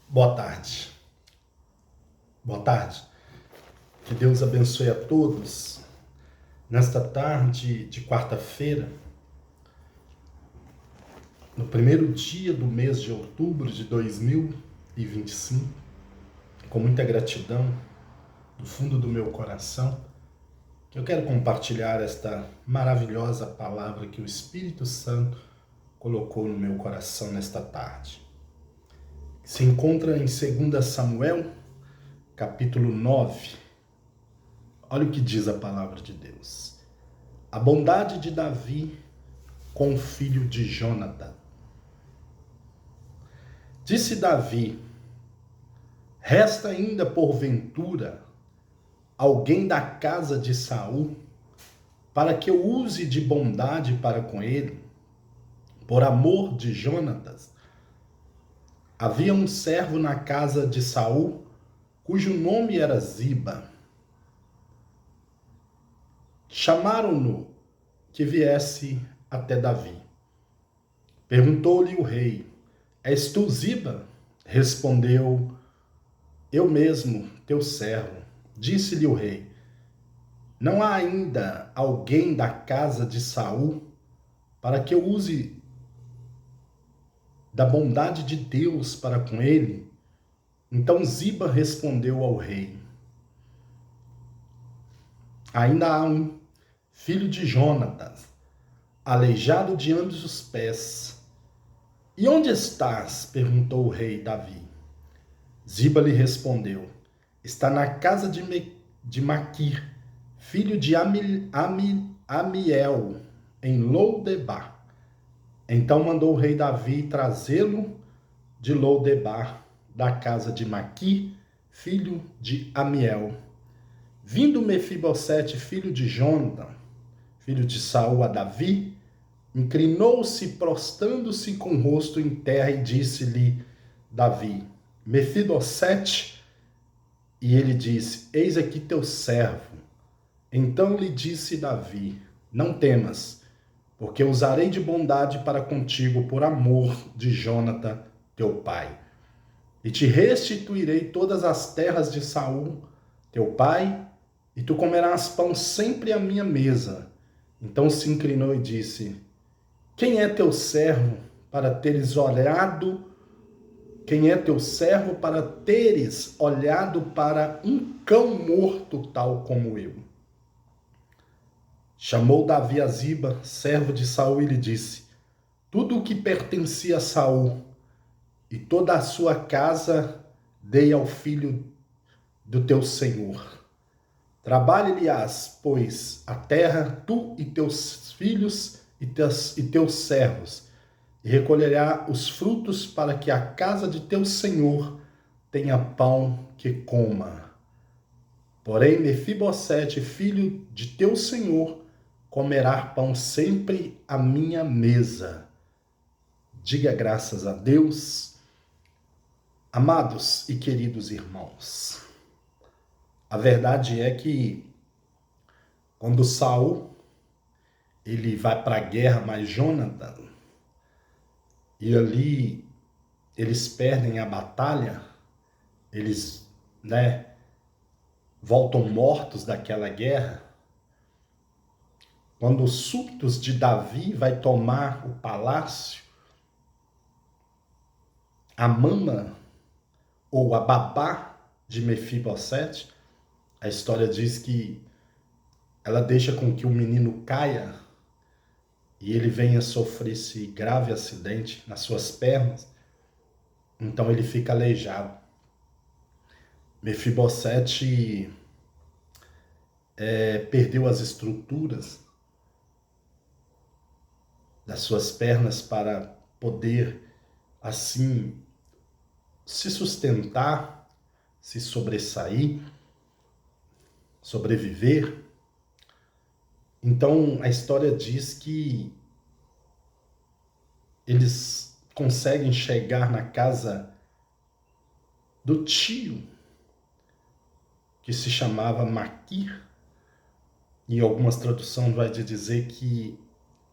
Boa tarde. Boa tarde. Que Deus abençoe a todos. Nesta tarde de quarta-feira, no primeiro dia do mês de outubro de 2025, com muita gratidão do fundo do meu coração, que eu quero compartilhar esta maravilhosa palavra que o Espírito Santo colocou no meu coração nesta tarde. Se encontra em 2 Samuel, capítulo 9. Olha o que diz a palavra de Deus. A bondade de Davi com o filho de Jonatã. Disse Davi: resta ainda porventura alguém da casa de Saul para que eu use de bondade para com ele, por amor de Jonatas. Havia um servo na casa de Saul, cujo nome era Ziba. Chamaram-no que viesse até Davi. Perguntou-lhe o rei: és tu Ziba? Respondeu: eu mesmo, teu servo. Disse-lhe o rei: não há ainda alguém da casa de Saul para que eu use da bondade de Deus para com ele? Então Ziba respondeu ao rei: ainda há um, filho de Jonatas, aleijado de ambos os pés. E onde estás? Perguntou o rei Davi. Ziba lhe respondeu: está na casa de Maquir, filho de Amiel, em Lodebar. Então mandou o rei Davi trazê-lo de Lodebar, da casa de Maquir, filho de Amiel. Vindo Mefibosete, filho de Jonatã, filho de Saul, a Davi, inclinou-se, prostrando-se com o rosto em terra, e disse-lhe Davi: Mefibosete. E ele disse: eis aqui teu servo. Então lhe disse Davi: não temas, porque usarei de bondade para contigo por amor de Jonatã, teu pai. E te restituirei todas as terras de Saul, teu pai, e tu comerás pão sempre à minha mesa. Então se inclinou e disse: quem é teu servo para teres olhado? Quem é teu servo para teres olhado para um cão morto tal como eu? Chamou Davi a Ziba, servo de Saul, e lhe disse: tudo o que pertencia a Saul e toda a sua casa dei ao filho do teu senhor. Trabalhe-lhe-ás, pois, a terra, tu e teus filhos e teus servos, e recolherá os frutos para que a casa de teu senhor tenha pão que coma. Porém, Mefibosete, filho de teu senhor, comerá pão sempre à minha mesa. Diga graças a Deus. Amados e queridos irmãos, a verdade é que quando Saul ele vai para a guerra, mas Jonatã, e ali eles perdem a batalha, eles, voltam mortos daquela guerra. Quando os súditos de Davi vai tomar o palácio, a mama ou a babá de Mefibosete, a história diz que ela deixa com que o menino caia e ele venha sofrer esse grave acidente nas suas pernas. Então ele fica aleijado. Mefibosete perdeu as estruturas das suas pernas para poder, assim, se sustentar, se sobressair, sobreviver. Então a história diz que eles conseguem chegar na casa do tio, que se chamava Maquir, e algumas traduções vai dizer que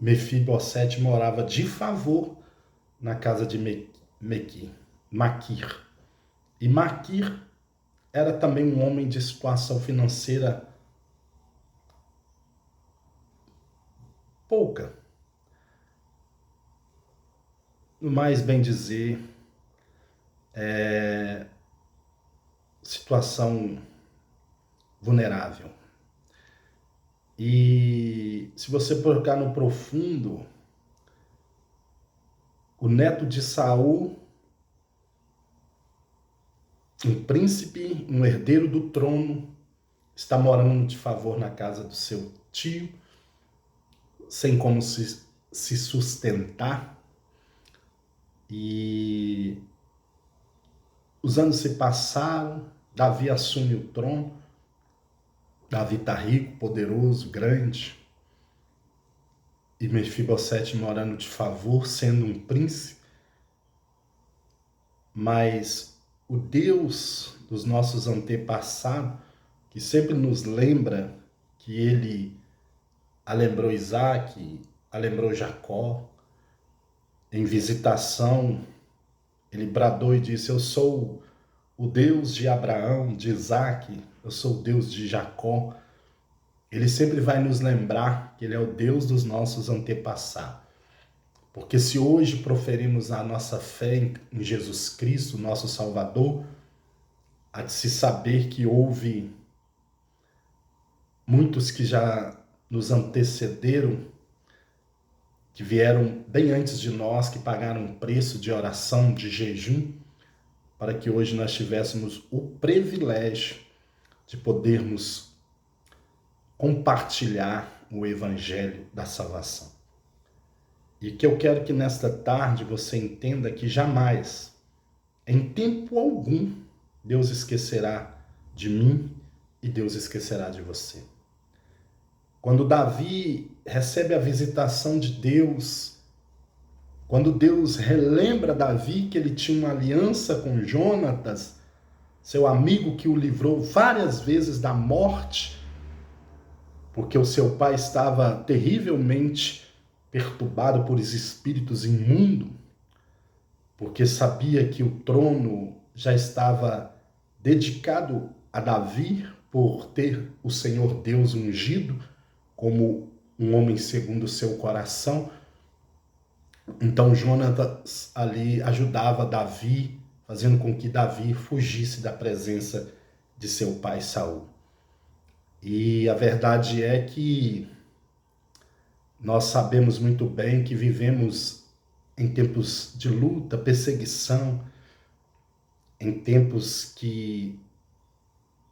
Mefibosete morava de favor na casa de Maquir. E Maquir era também um homem de situação financeira pouca, no mais bem dizer, situação vulnerável. E se você colocar no profundo, o neto de Saul, um príncipe, um herdeiro do trono, está morando de favor na casa do seu tio, sem como se sustentar. E os anos se passaram, Davi assume o trono. Davi está rico, poderoso, grande. E Mefibosete morando de favor, sendo um príncipe. Mas o Deus dos nossos antepassados, que sempre nos lembra que ele alembrou Isaac, alembrou Jacó, em visitação, ele bradou e disse: eu sou o Deus de Abraão, de Isaac, eu sou o Deus de Jacó. Ele sempre vai nos lembrar que ele é o Deus dos nossos antepassados. Porque se hoje proferimos a nossa fé em Jesus Cristo, nosso Salvador, há de se saber que houve muitos que já nos antecederam, que vieram bem antes de nós, que pagaram um preço de oração, de jejum, para que hoje nós tivéssemos o privilégio de podermos compartilhar o evangelho da salvação. E que eu quero que nesta tarde você entenda que jamais, em tempo algum, Deus esquecerá de mim e Deus esquecerá de você. Quando Davi recebe a visitação de Deus, quando Deus relembra Davi que ele tinha uma aliança com Jonatas, seu amigo que o livrou várias vezes da morte, porque o seu pai estava terrivelmente perturbado por espíritos imundos, porque sabia que o trono já estava dedicado a Davi por ter o Senhor Deus ungido como um homem segundo o seu coração. Então Jonatas ali ajudava Davi, fazendo com que Davi fugisse da presença de seu pai Saul. E a verdade é que nós sabemos muito bem que vivemos em tempos de luta, perseguição, em tempos que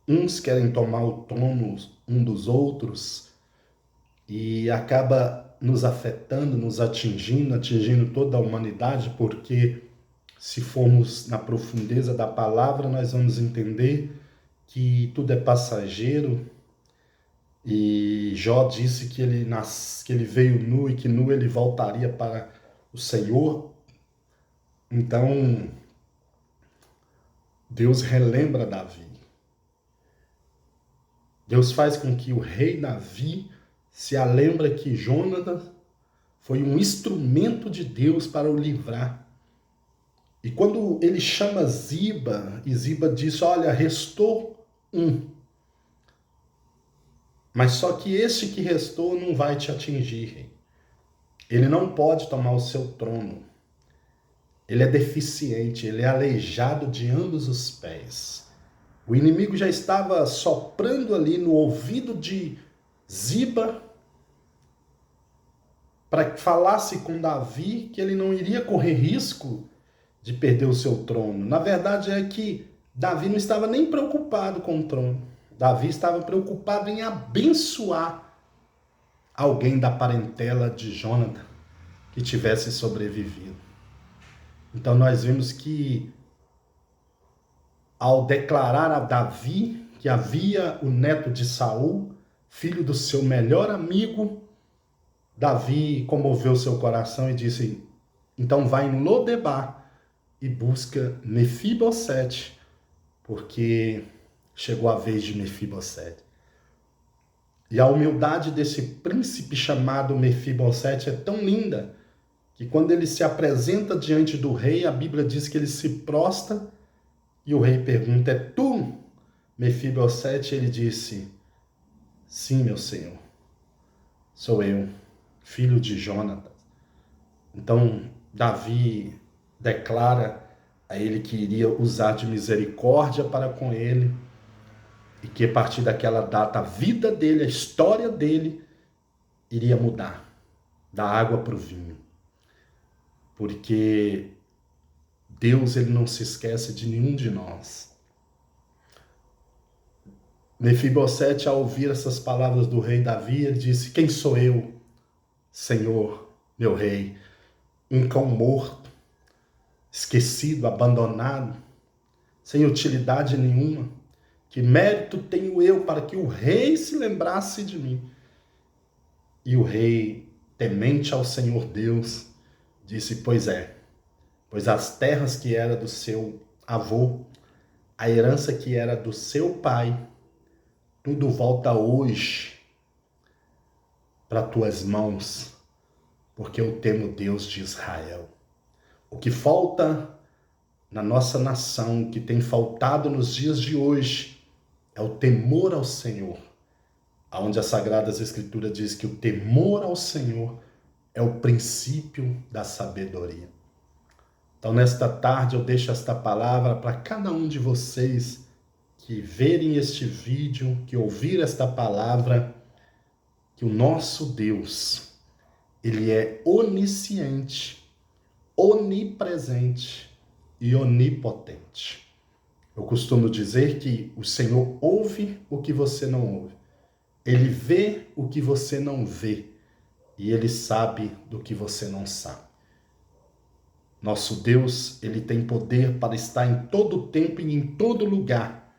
uns querem tomar o trono um dos outros e acaba nos afetando, nos atingindo toda a humanidade, porque se formos na profundeza da palavra, nós vamos entender que tudo é passageiro. E Jó disse que ele veio nu e que nu ele voltaria para o Senhor. Então, Deus relembra Davi. Deus faz com que o rei Davi se lembra que Jonatas foi um instrumento de Deus para o livrar. E quando ele chama Ziba, e Ziba diz: olha, restou um. Mas só que este que restou não vai te atingir, rei. Ele não pode tomar o seu trono. Ele é deficiente, ele é aleijado de ambos os pés. O inimigo já estava soprando ali no ouvido de Ziba para que falasse com Davi que ele não iria correr risco de perder o seu trono. Na verdade é que Davi não estava nem preocupado com o trono. Davi estava preocupado em abençoar alguém da parentela de Jonatas que tivesse sobrevivido. Então nós vemos que ao declarar a Davi que havia o neto de Saul, filho do seu melhor amigo, Davi comoveu seu coração e disse: então vai em Lodebar e busca Mefibosete, porque chegou a vez de Mefibosete. E a humildade desse príncipe chamado Mefibosete é tão linda que quando ele se apresenta diante do rei, a Bíblia diz que ele se prostra E o rei pergunta: é tu, Mefibosete? Ele disse: sim, meu senhor, sou eu, filho de Jonatas. Então, Davi declara a ele que iria usar de misericórdia para com ele e que a partir daquela data a vida dele, a história dele iria mudar da água para o vinho. Porque Deus, ele não se esquece de nenhum de nós. Mefibosete, ao ouvir essas palavras do rei Davi, ele disse: quem sou eu, Senhor, meu rei? Um cão morto, esquecido, abandonado, sem utilidade nenhuma. Que mérito tenho eu para que o rei se lembrasse de mim? E o rei, temente ao Senhor Deus, disse: pois as terras que era do seu avô, a herança que era do seu pai, tudo volta hoje para tuas mãos, porque eu temo Deus de Israel. O que falta na nossa nação, o que tem faltado nos dias de hoje, é o temor ao Senhor. Onde as Sagradas Escrituras diz que o temor ao Senhor é o princípio da sabedoria. Então, nesta tarde, eu deixo esta palavra para cada um de vocês que verem este vídeo, que ouvir esta palavra, que o nosso Deus, ele é onisciente, onipresente e onipotente. Eu costumo dizer que o Senhor ouve o que você não ouve. Ele vê o que você não vê. E ele sabe do que você não sabe. Nosso Deus, ele tem poder para estar em todo tempo e em todo lugar.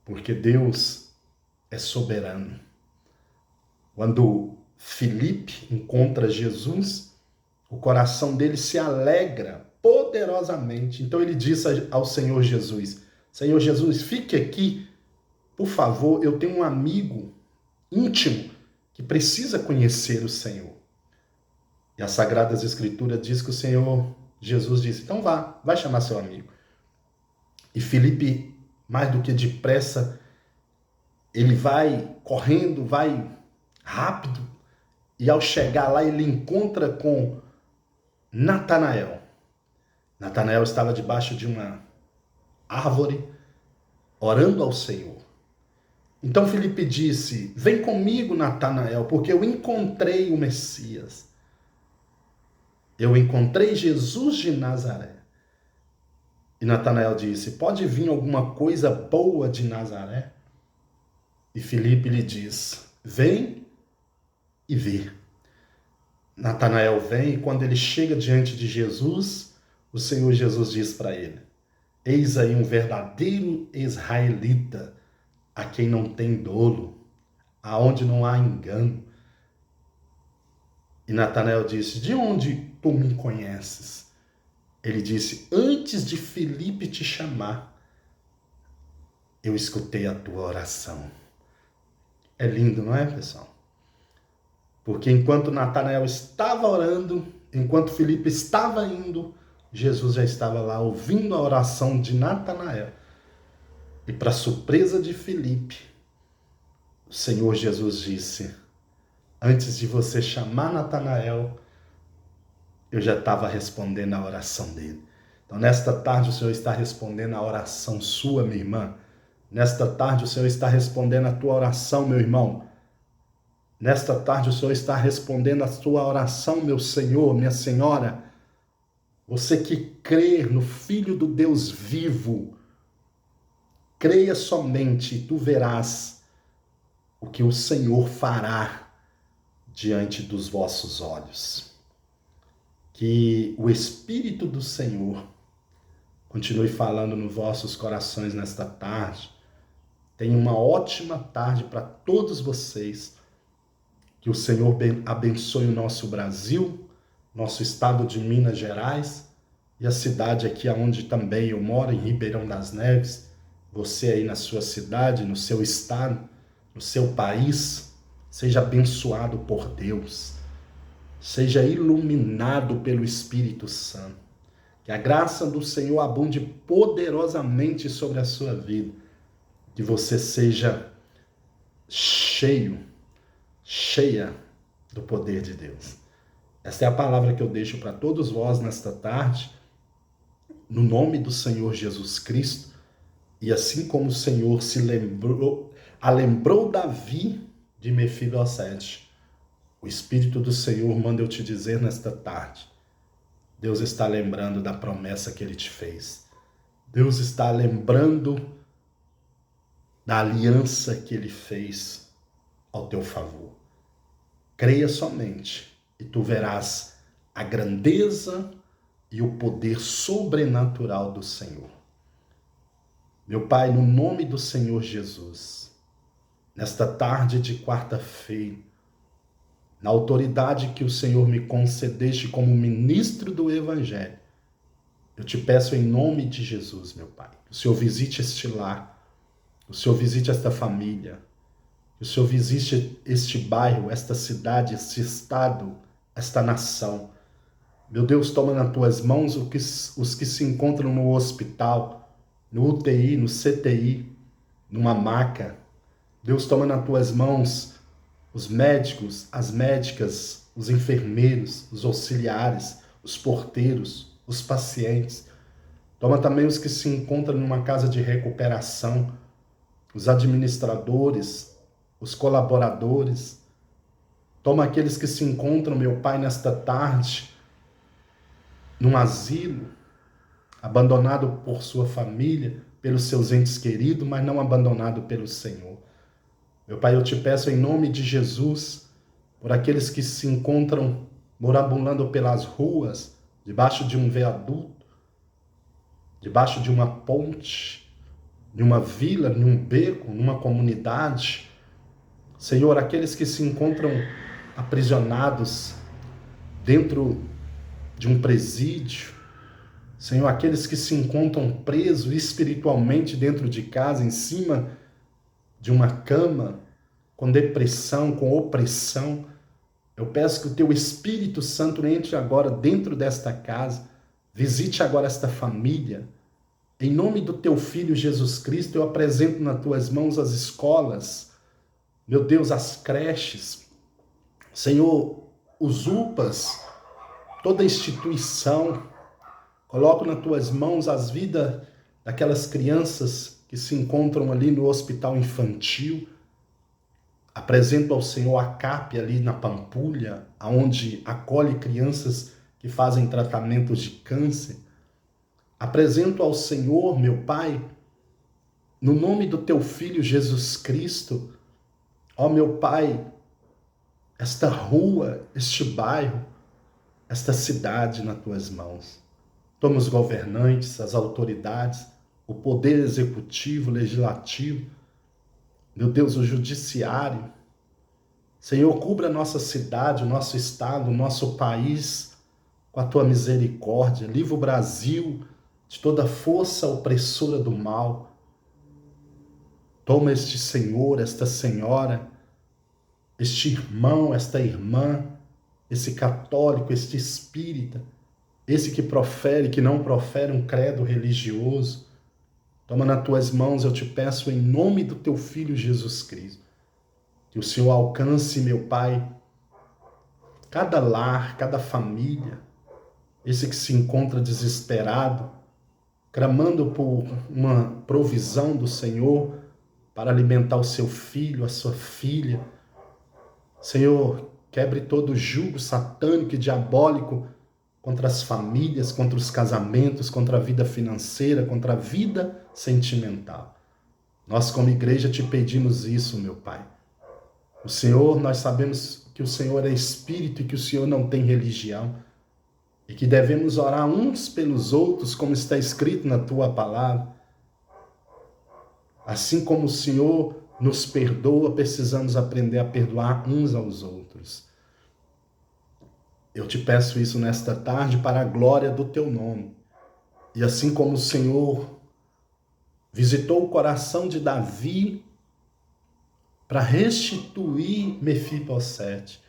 Porque Deus é soberano. Quando Filipe encontra Jesus, o coração dele se alegra poderosamente. Então ele disse ao Senhor Jesus: Senhor Jesus, fique aqui, por favor, eu tenho um amigo íntimo que precisa conhecer o Senhor. E as Sagradas Escrituras diz que o Senhor Jesus disse: então vai chamar seu amigo. E Filipe, mais do que depressa, ele vai correndo, vai rápido, e ao chegar lá ele encontra com Natanael. Natanael estava debaixo de uma árvore, orando ao Senhor. Então Filipe disse: vem comigo, Natanael, porque eu encontrei o Messias. Eu encontrei Jesus de Nazaré. E Natanael disse: pode vir alguma coisa boa de Nazaré? E Filipe lhe diz: vem e vê. Natanael vem, e quando ele chega diante de Jesus, o Senhor Jesus diz para ele: eis aí um verdadeiro israelita, a quem não tem dolo, aonde não há engano. E Natanael disse: de onde tu me conheces? Ele disse: antes de Filipe te chamar, eu escutei a tua oração. É lindo, não é, pessoal? Porque enquanto Natanael estava orando, enquanto Filipe estava indo, Jesus já estava lá ouvindo a oração de Natanael. E para surpresa de Filipe, o Senhor Jesus disse: antes de você chamar Natanael, eu já estava respondendo a oração dele. Então, nesta tarde, o Senhor está respondendo a oração sua, minha irmã. Nesta tarde, o Senhor está respondendo a tua oração, meu irmão. Nesta tarde, o Senhor está respondendo a tua oração, meu Senhor, minha Senhora. Você que crê no Filho do Deus vivo, creia somente e tu verás o que o Senhor fará diante dos vossos olhos. Que o Espírito do Senhor continue falando nos vossos corações nesta tarde. Tenha uma ótima tarde para todos vocês. Que o Senhor abençoe o nosso Brasil, nosso estado de Minas Gerais e a cidade aqui onde também eu moro, em Ribeirão das Neves. Você aí na sua cidade, no seu estado, no seu país, seja abençoado por Deus. Seja iluminado pelo Espírito Santo. Que a graça do Senhor abunde poderosamente sobre a sua vida. Que você seja cheio, cheia do poder de Deus. Essa é a palavra que eu deixo para todos vós nesta tarde, no nome do Senhor Jesus Cristo. E assim como o Senhor lembrou Davi de Mefibosete, o Espírito do Senhor manda eu te dizer nesta tarde, Deus está lembrando da promessa que Ele te fez. Deus está lembrando da aliança que Ele fez ao teu favor. Creia somente e tu verás a grandeza e o poder sobrenatural do Senhor. Meu Pai, no nome do Senhor Jesus, nesta tarde de quarta-feira, na autoridade que o Senhor me concedeste como ministro do Evangelho, eu te peço em nome de Jesus, meu Pai, que o Senhor visite este lar, que o Senhor visite esta família, que o Senhor visite este bairro, esta cidade, este estado, esta nação. Meu Deus, toma nas tuas mãos os que se encontram no hospital, no UTI, no CTI, numa maca. Deus, toma nas tuas mãos os médicos, as médicas, os enfermeiros, os auxiliares, os porteiros, os pacientes. Toma também os que se encontram numa casa de recuperação, os administradores, os colaboradores. Toma aqueles que se encontram, meu Pai, nesta tarde, num asilo, abandonado por sua família, pelos seus entes queridos, mas não abandonado pelo Senhor. Meu Pai, eu te peço em nome de Jesus, por aqueles que se encontram morambulando pelas ruas, debaixo de um viaduto, debaixo de uma ponte, de uma vila, num beco, numa comunidade. Senhor, aqueles que se encontram aprisionados dentro de um presídio. Senhor, aqueles que se encontram presos espiritualmente dentro de casa, em cima de uma cama, com depressão, com opressão. Eu peço que o teu Espírito Santo entre agora dentro desta casa, visite agora esta família. Em nome do teu Filho Jesus Cristo, eu apresento nas tuas mãos as escolas, meu Deus, as creches, Senhor, os UPAs, toda instituição. Coloco nas tuas mãos as vidas daquelas crianças que se encontram ali no hospital infantil. Apresento ao Senhor a CAP ali na Pampulha, onde acolhe crianças que fazem tratamentos de câncer. Apresento ao Senhor, meu Pai, no nome do teu Filho Jesus Cristo, ó meu Pai, esta rua, este bairro, esta cidade nas tuas mãos. Toma os governantes, as autoridades, o poder executivo, legislativo, meu Deus, o judiciário. Senhor, cubra a nossa cidade, o nosso estado, o nosso país com a tua misericórdia. Livra o Brasil de toda força opressora do mal. Toma este Senhor, esta senhora, este irmão, esta irmã, esse católico, este espírita, esse que profere, que não profere um credo religioso. Toma nas tuas mãos, eu te peço, em nome do teu Filho Jesus Cristo, que o Senhor alcance, meu Pai, cada lar, cada família, esse que se encontra desesperado, clamando por uma provisão do Senhor para alimentar o seu filho, a sua filha. Senhor, quebre todo jugo satânico e diabólico contra as famílias, contra os casamentos, contra a vida financeira, contra a vida sentimental. Nós, como igreja, te pedimos isso, meu Pai. O Senhor, nós sabemos que o Senhor é Espírito e que o Senhor não tem religião e que devemos orar uns pelos outros, como está escrito na tua palavra. Assim como o Senhor nos perdoa, precisamos aprender a perdoar uns aos outros. Eu te peço isso nesta tarde para a glória do teu nome. E assim como o Senhor visitou o coração de Davi para restituir Mefibosete,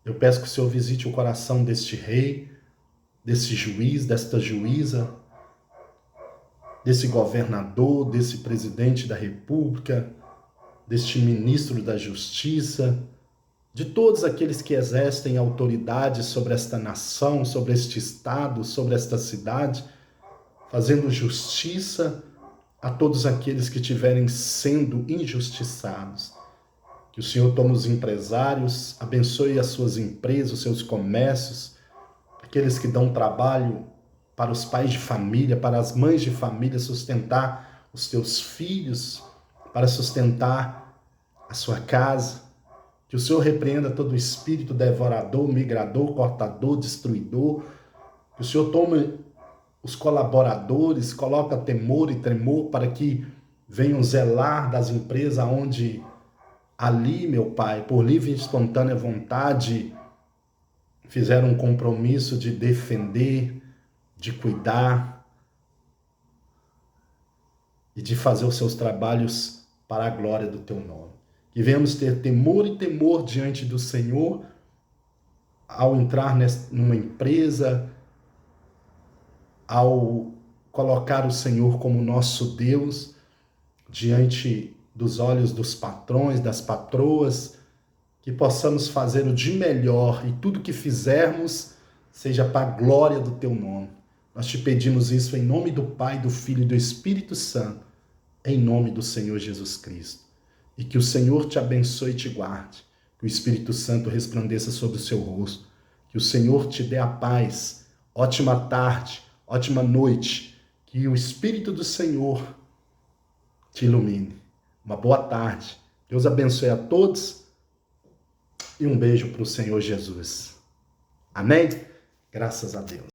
eu peço que o Senhor visite o coração deste rei, desse juiz, desta juíza, desse governador, desse presidente da República, deste ministro da Justiça, de todos aqueles que exercem autoridade sobre esta nação, sobre este estado, sobre esta cidade, fazendo justiça a todos aqueles que estiverem sendo injustiçados. Que o Senhor tome os empresários, abençoe as suas empresas, os seus comércios, aqueles que dão trabalho para os pais de família, para as mães de família, sustentar os teus filhos, para sustentar a sua casa. Que o Senhor repreenda todo espírito devorador, migrador, cortador, destruidor. Que o Senhor tome os colaboradores, coloca temor e tremor para que venham zelar das empresas onde ali, meu Pai, por livre e espontânea vontade, fizeram um compromisso de defender, de cuidar e de fazer os seus trabalhos para a glória do Teu nome. Que venhamos ter temor e temor diante do Senhor ao entrar numa empresa, ao colocar o Senhor como nosso Deus diante dos olhos dos patrões, das patroas, que possamos fazer o de melhor e tudo que fizermos seja para a glória do Teu nome. Nós te pedimos isso em nome do Pai, do Filho e do Espírito Santo, em nome do Senhor Jesus Cristo. E que o Senhor te abençoe e te guarde, que o Espírito Santo resplandeça sobre o seu rosto, que o Senhor te dê a paz. Ótima tarde, ótima noite, que o Espírito do Senhor te ilumine. Uma boa tarde, Deus abençoe a todos e um beijo para o Senhor Jesus. Amém? Graças a Deus.